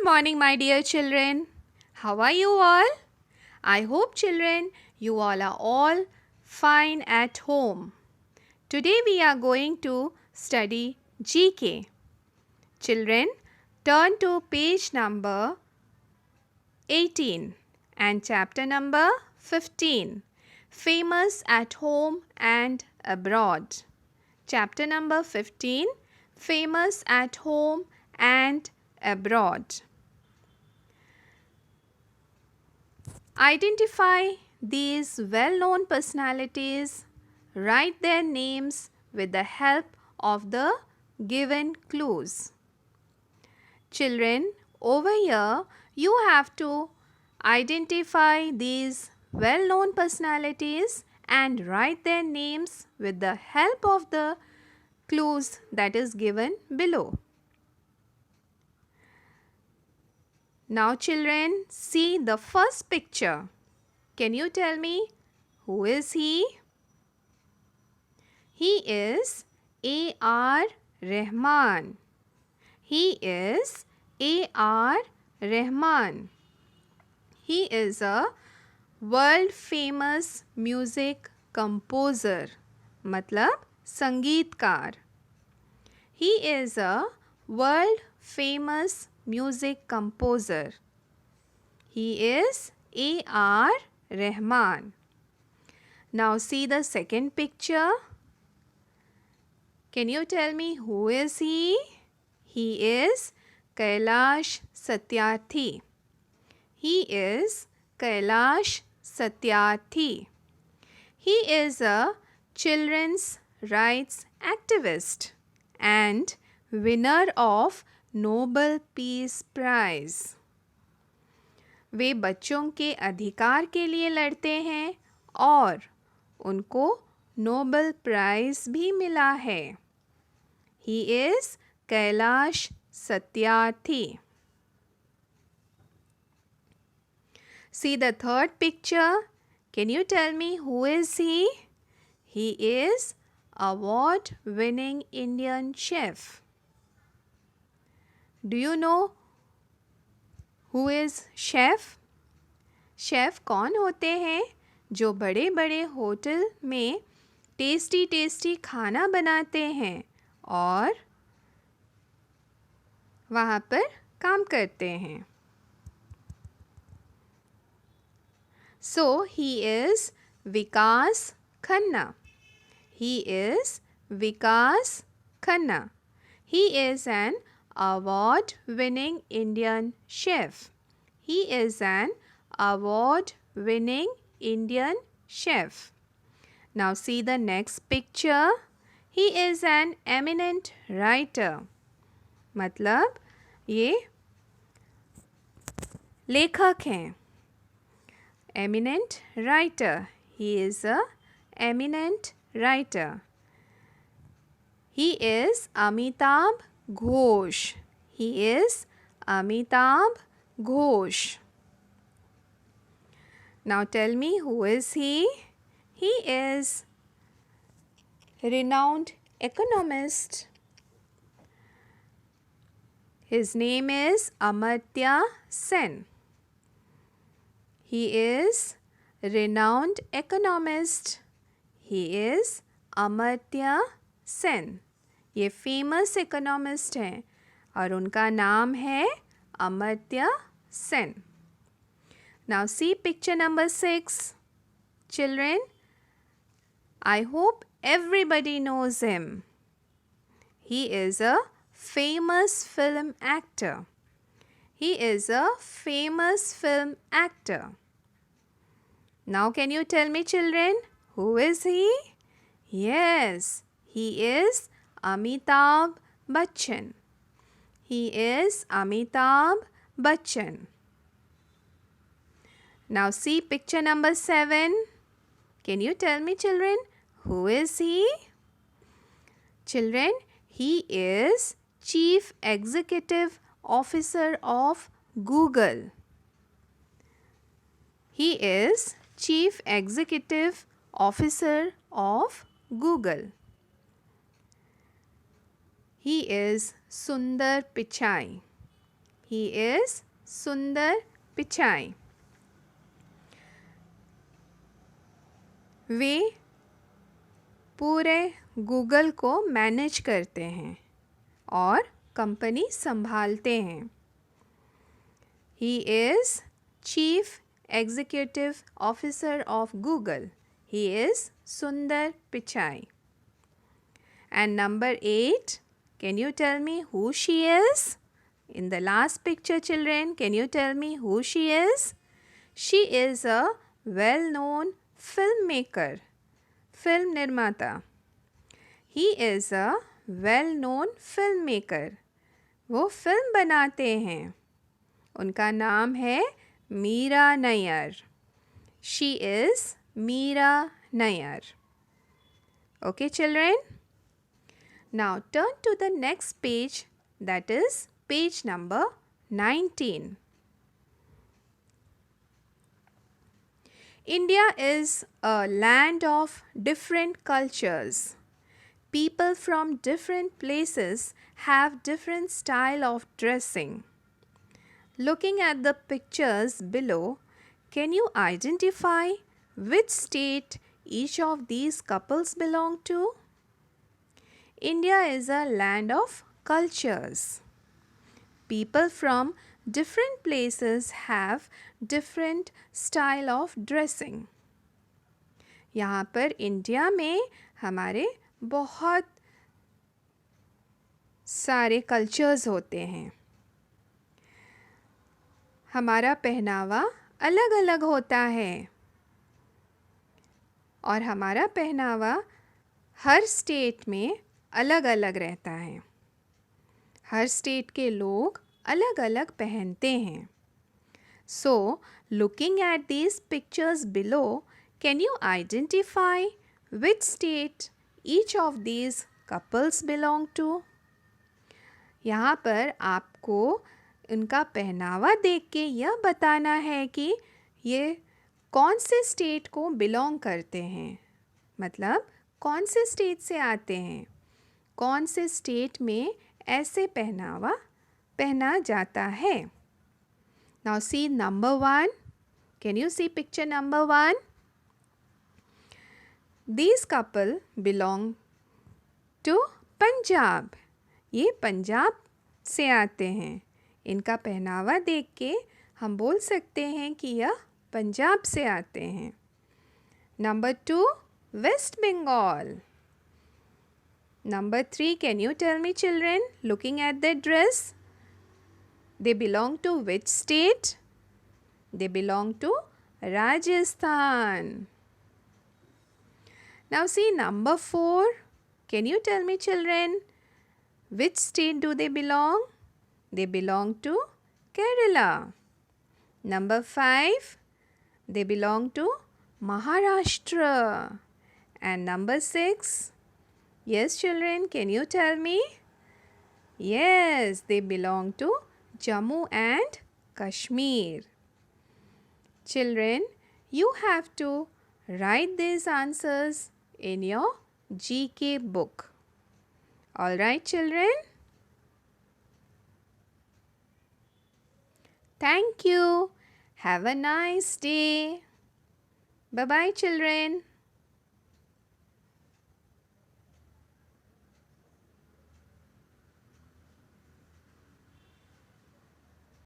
morning, my dear children. How are you all? I hope, children, you all are all fine at home. Today we are going to study GK. Children, turn to page number 18 and chapter number 15. Famous at home and abroad. Chapter number 15. Famous at home and abroad. Identify these well-known personalities. Write their names with the help of the given clues. Children, over here you have to identify these well-known personalities and write their names with the help of the clues that is given below. Now children, see the first picture. Can you tell me who is he? He is A.R. Rahman. He is A.R. Rahman. He is a world famous music composer. मतलब संगीतकार. He is a world famous music composer. He is A.R. Rahman. Now see the second picture. Can you tell me who is he? He is Kailash Satyarthi. He is Kailash Satyarthi. He is a children's rights activist and winner of Nobel peace prize. वे बच्चों के अधिकार के लिए लड़ते हैं और उनको नोबेल प्राइज़ भी मिला है. He is Kailash Satyarthi. See the third picture. Can you tell me who is he? He is award-winning Indian chef. Do you know who is chef? Chef कौन होते हैं जो बड़े बड़े होटल में टेस्टी खाना बनाते हैं और वहाँ पर काम करते हैं. So he is Vikas Khanna. He is Vikas Khanna. He is an award-winning Indian chef. He is an award-winning Indian chef. Now see the next picture. He is an eminent writer. मतलब ये लेखक हैं. Eminent writer. He is a eminent writer. He is Amitabh Ghosh. He is Amitabh Ghosh. Now tell me who is he? He is renowned economist. His name is Amartya Sen. He is renowned economist. He is Amartya Sen. ये famous economist हैं और उनका नाम है Amartya Sen. Now see picture number 6. Children, I hope everybody knows him. He is a famous film actor. He is a famous film actor. Now can you tell me, children, who is he? Yes, he is Amitabh Bachchan. He is Amitabh Bachchan. Now see picture number 7. Can you tell me, children, who is he? Children, he is Chief Executive Officer of Google. He is Chief Executive Officer of Google. He is Sundar Pichai. He is Sundar Pichai. वे पूरे Google को manage करते हैं और company संभालते हैं. He is Chief Executive Officer of Google. He is Sundar Pichai. And number 8, can you tell me who she is? In the last picture, children, can you tell me who she is? She is a well-known filmmaker, film nirmata. He is a well-known filmmaker. वो film बनाते हैं. उनका नाम है Meera Nayyar. She is Meera Nair. Okay, children? Now turn to the next page, that is page number 19. India is a land of different cultures. People from different places have different style of dressing. Looking at the pictures below, can you identify which state each of these couples belong to? India is a land of cultures. People from different places have different style of dressing. यहाँ पर India में हमारे बहुत सारे cultures होते हैं. हमारा पहनावा अलग अलग होता है और हमारा पहनावा हर स्टेट में अलग अलग रहता है. हर स्टेट के लोग अलग अलग पहनते हैं. So, looking at these pictures below, can you identify which state each of these couples belong to? यहाँ पर आपको उनका पहनावा देख के यह बताना है कि ये कौन से स्टेट को बिलोंग करते हैं. मतलब कौन से स्टेट से आते हैं, कौन से स्टेट में ऐसे पहनावा पहना जाता है. Now see number 1. Can you see picture number 1? These couple belong to Punjab. ये पंजाब से आते हैं. इनका पहनावा देख के हम बोल सकते हैं कि यह पंजाब से आते हैं. Number 2, West Bengal. Number 3, can you tell me, children, looking at their dress, they belong to which state? They belong to Rajasthan. Now see number 4. Can you tell me, children, which state do they belong? They belong to Kerala. Number 5, they belong to Maharashtra. And number 6, yes, children, can you tell me? Yes, they belong to Jammu and Kashmir. Children, you have to write these answers in your GK book. All right, children? Thank you. Have a nice day. Bye-bye, children.